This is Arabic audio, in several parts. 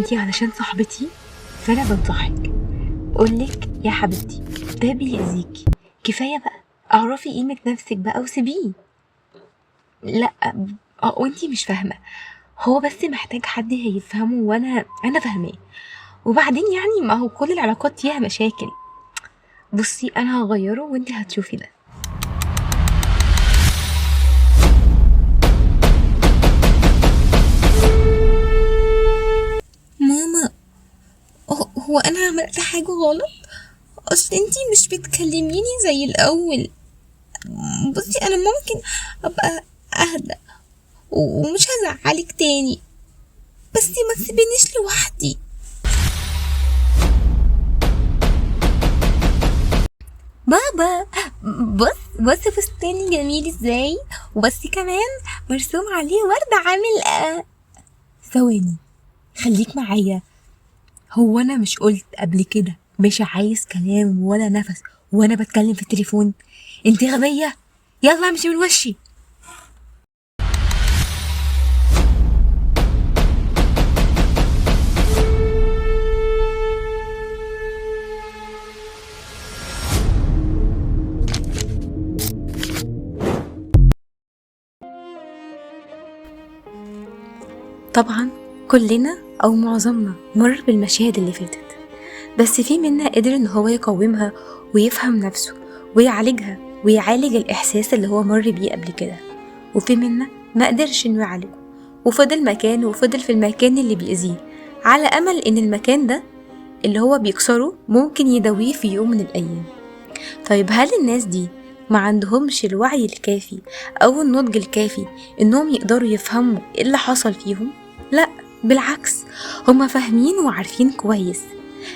انتي علشان صاحبتي فانا بنصحك، قولك يا حبيبتي ده بيأذيكي، كفايه بقى، اعرفي قيمه نفسك بقى وسيبيه. لا، وانتي مش فاهمه، هو بس محتاج حد هيفهمه، وانا فاهماه. وبعدين يعني ما هو كل العلاقات فيها مشاكل. بصي انا هغيره وانتي هتشوفي ده. ماما، هو انا عملت حاجة غلط؟ اصل انتي مش بتكلميني زي الاول. بصي انا ممكن ابقى اهدى ومش هزعلك تاني، بس ما تسيبينيش لوحدي. بابا، بص فستاني جميل ازاي، وبس كمان مرسوم عليه ورد عامل ثواني، خليك معايا. هو انا مش قلت قبل كده مش عايز كلام ولا نفس وانا بتكلم في التليفون؟ انت غبية، يلا امشي من وشي. طبعا كلنا او معظمنا مر بالمشاهد اللي فاتت، بس في منا قدر ان هو يقومها ويفهم نفسه ويعالجها ويعالج الاحساس اللي هو مر بيه قبل كده، وفي منا ما قدرش انه يعالجه وفضل مكانه وفضل في المكان اللي بيأذيه، على امل ان المكان ده اللي هو بيكسره ممكن يداويه في يوم من الايام. طيب هل الناس دي ما عندهمش الوعي الكافي او النضج الكافي انهم يقدروا يفهموا ايه اللي حصل فيهم؟ لا، بالعكس، هما فاهمين وعارفين كويس،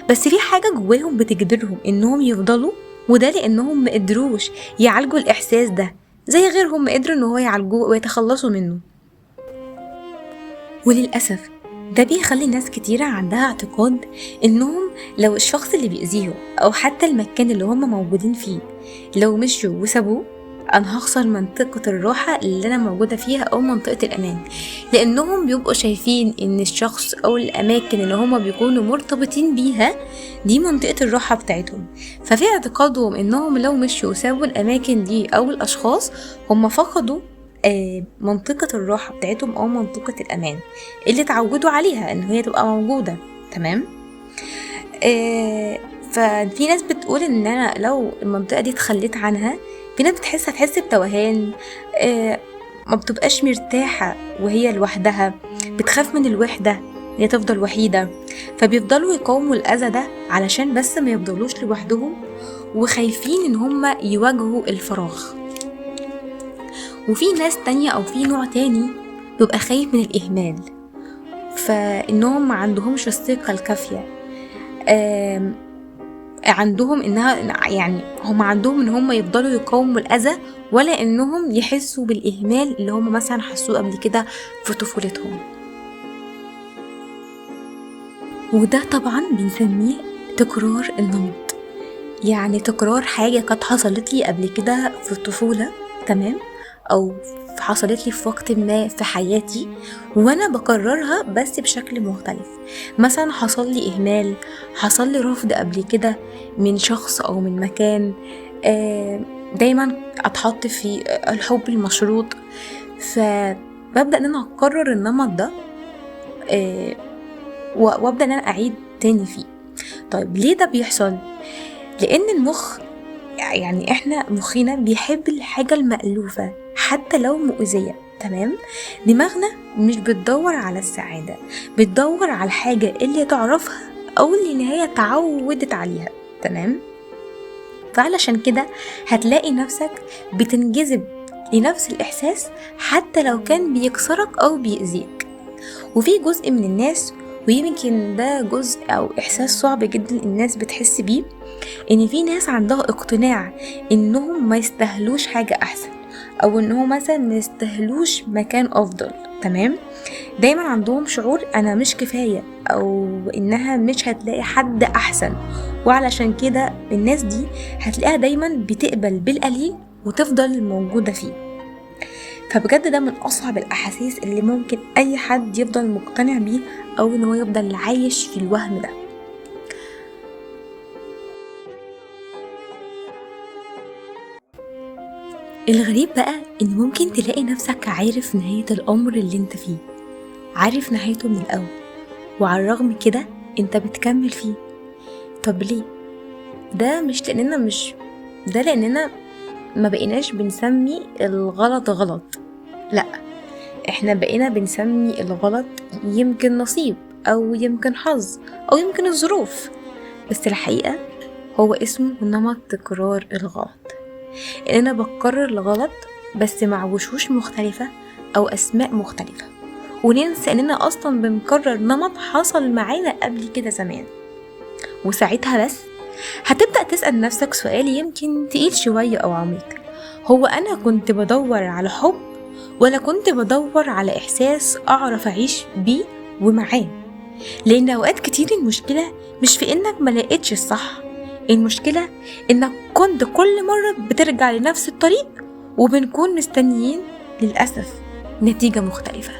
بس في حاجة جواهم بتجبرهم انهم يفضلوا، وده لانهم مقدروش يعالجوا الاحساس ده زي غيرهم ما قدروا ان هو يعالجوه ويتخلصوا منه. وللأسف ده بيخلي ناس كتيرة عندها اعتقاد انهم لو الشخص اللي بيأذيهم او حتى المكان اللي هم موجودين فيه لو مشوا وسابوه، انا هخسر منطقة الراحة اللي انا موجودة فيها او منطقة الامان، لانهم بيبقوا شايفين ان الشخص او الاماكن اللي هم بيكونوا مرتبطين بيها دي منطقة الراحة بتاعتهم، ففي اعتقادهم انهم لو مشوا وسابوا الاماكن دي او الاشخاص هم فقدوا منطقة الراحة بتاعتهم او منطقة الامان اللي اتعودوا عليها ان هي تبقى موجودة. تمام. ففي ناس بتقول ان انا لو المنطقة دي اتخليت عنها، في ناس هتحس بتوهان، ما بتبقاش مرتاحة وهي لوحدها، بتخاف من الوحدة، هي تفضل وحيدة، فبيفضلوا يقاوموا الأذى ده علشان بس ما يفضلوش لوحدهم وخايفين ان هم يواجهوا الفراغ. وفي ناس تانية او في نوع تاني بيبقى خايف من الإهمال، فإنهم ما عندهمش الثقة الكافية، عندهم إنها يعني هم عندهم إن هم يفضلوا يقاوموا الأذى ولا إنهم يحسوا بالإهمال اللي هم مثلا حسوه قبل كده في طفولتهم. وده طبعا بنسميه تكرار النمط، يعني تكرار حاجة كانت حصلت لي قبل كده في الطفولة، تمام، أو حصلت لي في وقت ما في حياتي وانا بكررها بس بشكل مختلف. مثلا حصل لي اهمال، حصل لي رفض قبل كده من شخص او من مكان، دايما اتحط في الحب المشروط، فببدأ ان انا اكرر النمط ده وابدأ ان انا اعيد تاني فيه. طيب ليه ده بيحصل؟ لان المخ، يعني احنا مخنا بيحب الحاجة المألوفة حتى لو مؤذية. تمام. دماغنا مش بتدور على السعادة، بتدور على الحاجة اللي تعرفها او اللي هي تعودت عليها. تمام. فعلشان كده هتلاقي نفسك بتنجذب لنفس الإحساس حتى لو كان بيكسرك أو بيأذيك. وفي جزء من الناس، ويمكن ده جزء أو إحساس صعب جدا الناس بتحس بيه، إن في ناس عندها اقتناع إنهم ما يستاهلوش حاجة أحسن، أو إنهم مثلا ما يستاهلوش مكان أفضل. تمام. دايما عندهم شعور أنا مش كفاية، أو إنها مش هتلاقي حد أحسن، وعلشان كده الناس دي هتلاقيها دايما بتقبل بالقليل وتفضل موجودة فيه. فبجد ده من أصعب الأحاسيس اللي ممكن أي حد يفضل مقتنع بيه أو إن هو يفضل عايش في الوهم ده. الغريب بقى إن ممكن تلاقي نفسك عارف نهاية الأمر اللي انت فيه، عارف نهايته من الأول، وعلى الرغم كده انت بتكمل فيه. طب ليه؟ ده لأننا ما بقيناش بنسمي الغلط غلط، لأ، احنا بقينا بنسمي الغلط يمكن نصيب أو يمكن حظ أو يمكن الظروف، بس الحقيقة هو اسمه نمط تكرار الغلط. إننا بكرر الغلط بس مع وشوش مختلفة أو أسماء مختلفة، وننسى إننا أصلا بنكرر نمط حصل معانا قبل كده زمان. وساعتها بس هتبدأ تسأل نفسك سؤال يمكن تقيل شوية أو عميق: هو أنا كنت بدور على حب ولا كنت بدور على إحساس أعرف أعيش بيه ومعاه؟ لأن أوقات كتير المشكلة مش في إنك ملقتش الصح، المشكلة إنك كنت كل مرة بترجع لنفس الطريق وبنكون مستنيين للأسف نتيجة مختلفة.